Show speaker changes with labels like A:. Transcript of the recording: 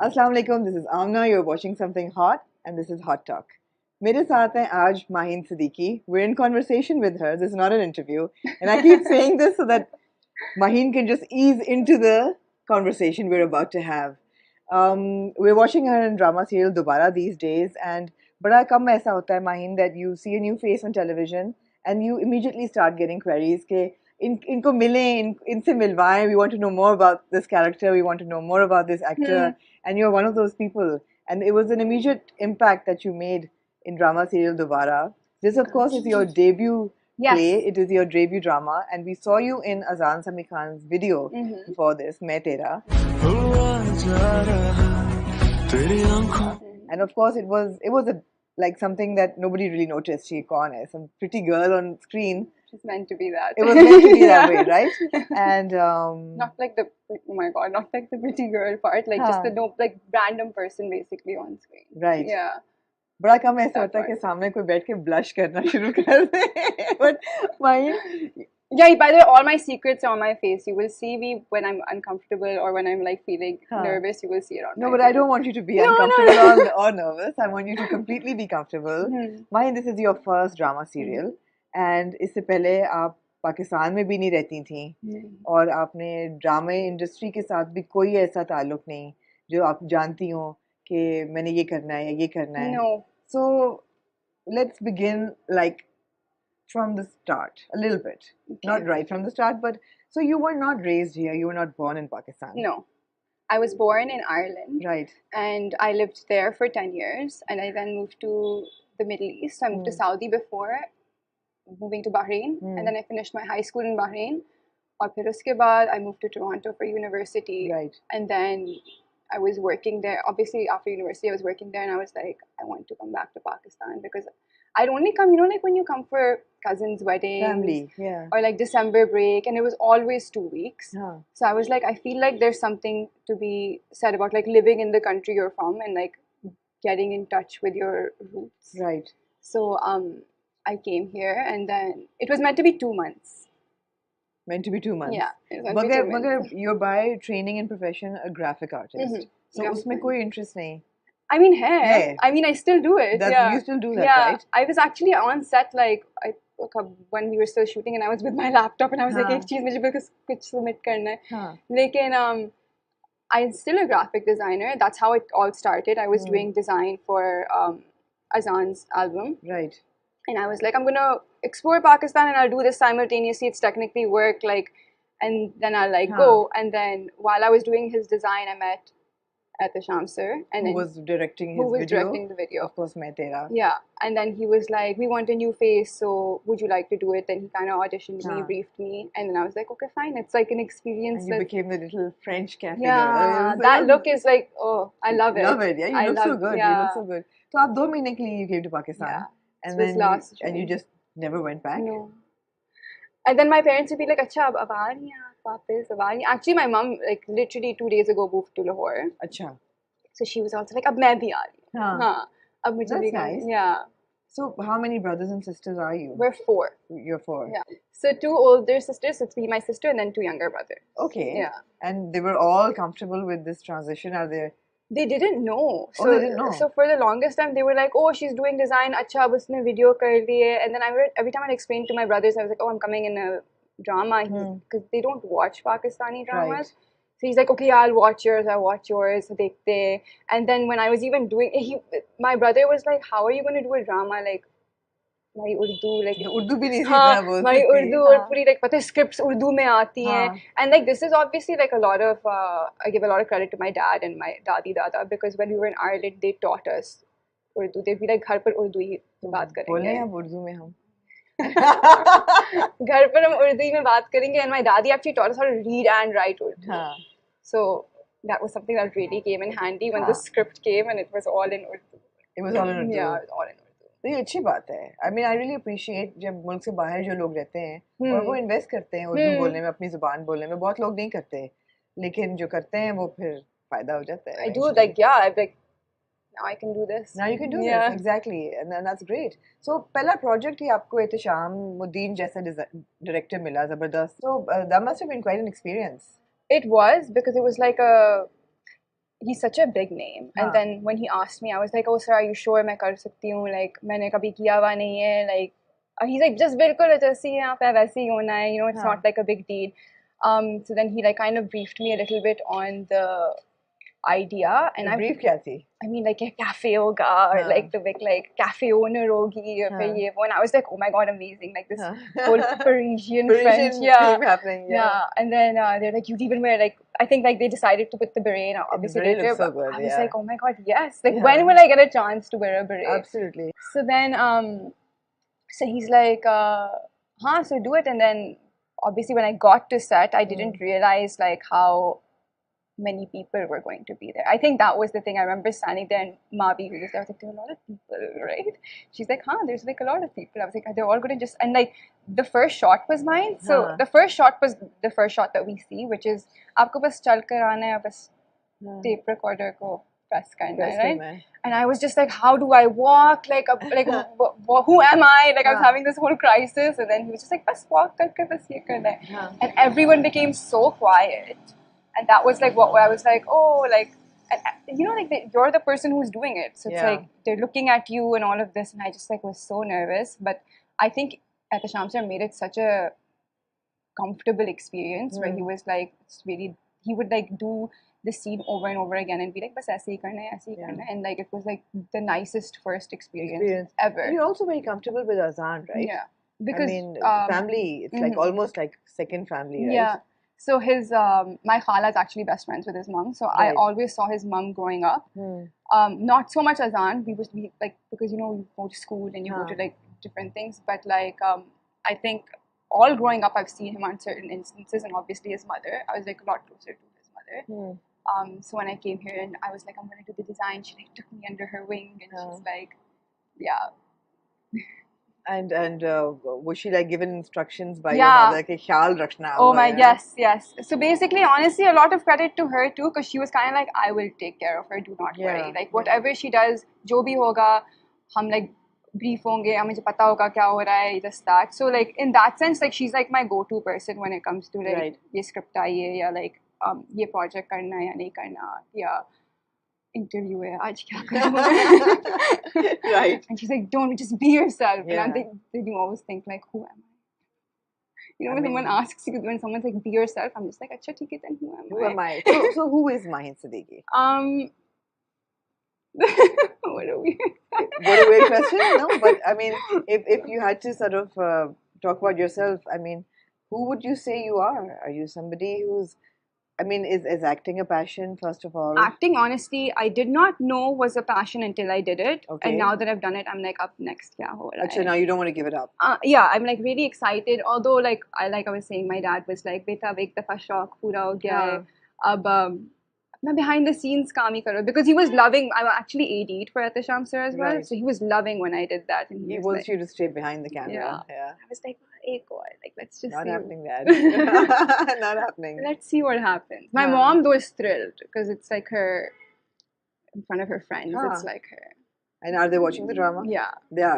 A: Assalamu alaikum, this is Amna. You're watching something hot, and this is Hot Talk. मेरे साथ हैं आज Maheen Siddiqui. We're in conversation with her. This is not an interview, and I keep saying this so that Maheen can just ease into the conversation we're about to have. We're watching her in drama serial Dobara these days, and बड़ा कम ऐसा होता है Maheen that you see a new face on television and you immediately start getting queries के इनको मिलें, इनसे मिलवाएं. We want to know more about this character. We want to know more about this actor. And you're one of those people. And it was an immediate impact that you made in drama serial Dobara. This, of course, is your debut play. It is your debut drama. And we saw you in Azan Sami Khan's video before this, Main Tera. And of course, it was like something that nobody really noticed. She kaun hai, some pretty girl on screen.
B: It's meant to be that.
A: It was meant to be that way, right? And
B: not like the not like the pretty girl part, like just the random person basically on screen.
A: Right.
B: Yeah.
A: बड़ा कम ऐसा होता है कि सामने कोई बैठ के blush करना शुरू कर दे. But Maheen.
B: Yeah, by the way, all my secrets are on my face. You will see me when I'm uncomfortable or when I'm like feeling nervous. You will see it on my face.
A: No, but I don't want you to be uncomfortable or nervous. I want you to completely be comfortable. Maheen, this is your first drama serial. And इससे पहले आप पाकिस्तान में भी नहीं रहती थी और आपने ड्रामे इंडस्ट्री के साथ भी कोई ऐसा ताल्लुक नहीं जो आप जानती हो कि मैंने ये करना है या ये करना है.
B: No.
A: So let's begin like from the start a little bit. Okay. Not right from the start, but so you were not raised here. You were not born in Pakistan.
B: No. I was born in Ireland.
A: Right.
B: And I lived there for 10 years. And I then moved to the Middle East. I moved to Saudi before moving to Bahrain, and then I finished my high school in Bahrain. And then uske baad, I moved to Toronto for university.
A: Right.
B: And then I was working there. Obviously, after university, I was working there, and I was like, I want to come back to Pakistan because I'd only come, like when you come for cousins' weddings,
A: family, yeah,
B: or like December break, and it was always 2 weeks. So I was like, I feel like there's something to be said about like living in the country you're from and like getting in touch with your roots.
A: Right.
B: So I came here, and then it was meant to be 2 months.
A: Meant to be 2 months.
B: Yeah.
A: But you're by training and profession a graphic artist. So उसमें कोई interest नहीं.
B: I mean, hey. I mean, I still do it.
A: You still do that, right?
B: I was actually on set like when we were still shooting, and I was with my laptop, and I was like, एक चीज मुझे कुछ submit करना है. लेकिन I'm still a graphic designer. That's how it all started. I was doing design for Azan's album.
A: Right.
B: And I was like, I'm going to explore Pakistan and I'll do this simultaneously. It's technically work, like, and then I'll like go. And then while I was doing his design, I met at the Shamsir. And
A: who was directing his video?
B: Who was directing the video.
A: Of course, Main Tera.
B: Yeah. And then he was like, we want a new face, so would you like to do it? Then he kind of auditioned me, briefed me. And then I was like, okay, fine. It's like an experience.
A: And you became the little French cafe girl.
B: Yeah. That look is like, oh, I love it.
A: Love it. Yeah, you look so good. Yeah. You look so good. So, आप 2 महीने के लिए you came to Pakistan.
B: Yeah.
A: And then you just never went back?
B: No. And then my parents would be like, Acha, ab aa rahi hain aap वापस, ab aa rahi hain. Actually, my mom, like, literally 2 days ago moved to Lahore.
A: Acha.
B: So she was also like, ab main bhi aa rahi hu. Ab mujhe
A: That's nice.
B: Yeah.
A: So how many brothers and sisters are you?
B: We're 4.
A: You're 4.
B: Yeah. So 2 older sisters, so it's me, my sister, and then 2 younger brothers.
A: Okay.
B: Yeah.
A: And they were all comfortable with this transition? Are they...
B: They didn't know. So,
A: they didn't know.
B: So for the longest time, they were like, oh, she's doing design. Acha, ab usne video kar diye. And then every time I'd explain to my brothers, I was like, oh, I'm coming in a drama. Because they don't watch Pakistani dramas.
A: Right.
B: So he's like, okay, yeah, I'll watch yours. Dekhte. And then when I was even doing, my brother was like, how are you going to do a drama? Like, my Urdu, like
A: Urdu bhi nahi seekha wo.
B: My Urdu aur puri like pata scripts Urdu mein aati hain. And like this is obviously like a lot of I give a lot of credit to my dad and my dada because when we were in Ireland they taught us Urdu. They'd be like घर पर उर्दू ही बात करेंगे.
A: बोले अब उर्दू में हम.
B: घर पर हम उर्दू ही में बात करेंगे. And my daddy actually taught us how to read and write Urdu. So that was something that really came in handy when the script came and it was all in Urdu.
A: It was all in Urdu.
B: Yeah, it was all in Urdu.
A: तो ये अच्छी बात है. I mean, I really appreciate जब मुल्क से बाहर जो लोग रहते हैं और वो इन्वेस्ट करते हैं उर्दू बोलने में, अपनी जुबान बोलने में. बहुत लोग नहीं करते, लेकिन जो करते हैं वो फिर फायदा हो जाता है.
B: I do like I'm like now I can do this.
A: Now you can do this, exactly, and that's great. So पहला project ही आपको एहतशाम मुद्दीन जैसा director मिला, जबरदस्त. So that must have been quite an experience.
B: It was because it was like he's such a big name. And then when he asked me, I was like, oh sir, are you sure मैं कर सकती हूँ? Like मैंने कभी किया हुआ नहीं है. Like he's like, just बिल्कुल जैसे ही यहाँ पे वैसे ही होना है. You know, it's not like a big deal. So then he like kind of briefed me a little bit on the idea, and I
A: brief kya thi?
B: I mean, like a cafe hoga, or like the big like cafe owner hogi, or ye wo. And I was like, oh my god, amazing! Like this whole Parisian French,
A: thing happening,
B: And then they're like, you'd even wear like, I think like they decided to put the beret. Obviously,
A: the beret looks so good,
B: I was like, oh my god, yes! Like when will I get a chance to wear a beret?
A: Absolutely.
B: So then, so he's like, so do it. And then obviously when I got to set, I didn't realize like how many people were going to be there. I think that was the thing. I remember standing there and Mavi, who was there, I was like, there are a lot of people, right? She's like, there's like a lot of people. I was like, they're all going to just, and like the first shot was mine. So the first shot was the first shot that we see, which is, aapko bas chal kar aana hai, bas tape recorder ko press karna hai, right? And I was just like, how do I walk? Like who am I? Like I was having this whole crisis. And then he was just like, bas walk karke bas ye karna hai. And everyone became so quiet. And that was like what I was like, oh, like, and, you know, like you're the person who's doing it. So it's like they're looking at you and all of this. And I just like was so nervous. But I think at the Shamsar made it such a comfortable experience where he was like, it's really, he would like do the scene over and over again and be like, bas aise hi karna hai, aise hi karna hai. And like it was like the nicest first experience ever.
A: And you're also very comfortable with Azan, right?
B: Yeah. Because
A: I mean, family, it's like almost like second family, right?
B: Yeah. So his, my khala is actually best friends with his mom. So I always saw his mom growing up. Not so much Azan. We would be like, because, you know, you go to school and you go to like different things. But like, I think all growing up, I've seen him on certain instances. And obviously his mother, I was like a lot closer to his mother. So when I came here and I was like, I'm going to do the design, she like took me under her wing. And she's like, yeah.
A: And was she like given instructions by your mother? Like, khyaal rakhna.
B: Oh my, yes. So basically, honestly, a lot of credit to her too, because she was kind of like, I will take care of her. Do not worry. Like whatever she does, jo bhi hoga, hum like brief honge, mujhe pata hoga kya ho raha hai, just that. So like in that sense, like she's like my go-to person when it comes to like ye script aayi ya like ye project karna hai ya nahi karna ya. Interview hai, aaj kya karu?
A: Right.
B: And she's like, don't, just be yourself. And I'm thinking, you always think like, who am I? You know, when someone asks you, when someone's like, be yourself, I'm just like, acha, theek hai, then who am I?
A: So who is Maheen Siddiqui?
B: What a weird
A: question, no? But I mean, if you had to sort of talk about yourself, I mean, who would you say you are? Are you somebody who's, I mean, is acting a passion, first of all?
B: Acting, honestly, I did not know was a passion until I did it. Okay. And now that I've done it, I'm like, up next, kya ho raha hai?
A: Achha, now you don't want to give it up.
B: Yeah, I'm like really excited. Although, like I was saying, my dad was like, beta, ab ek dafa shauk pura ho gaya hai. Ab apna behind the scenes kaam hi karo. Because he was loving, I'm actually AD'd for At the Shamsar as well. So he was loving when I did that. And
A: he wants you to stay behind the camera.
B: Yeah. I was like, like, let's just
A: not
B: see.
A: Happening, Dad. Not happening.
B: Let's see what happens. My mom, though, is thrilled because it's like her in front of her friends. It's like her.
A: And are they watching the drama?
B: Yeah.
A: They are.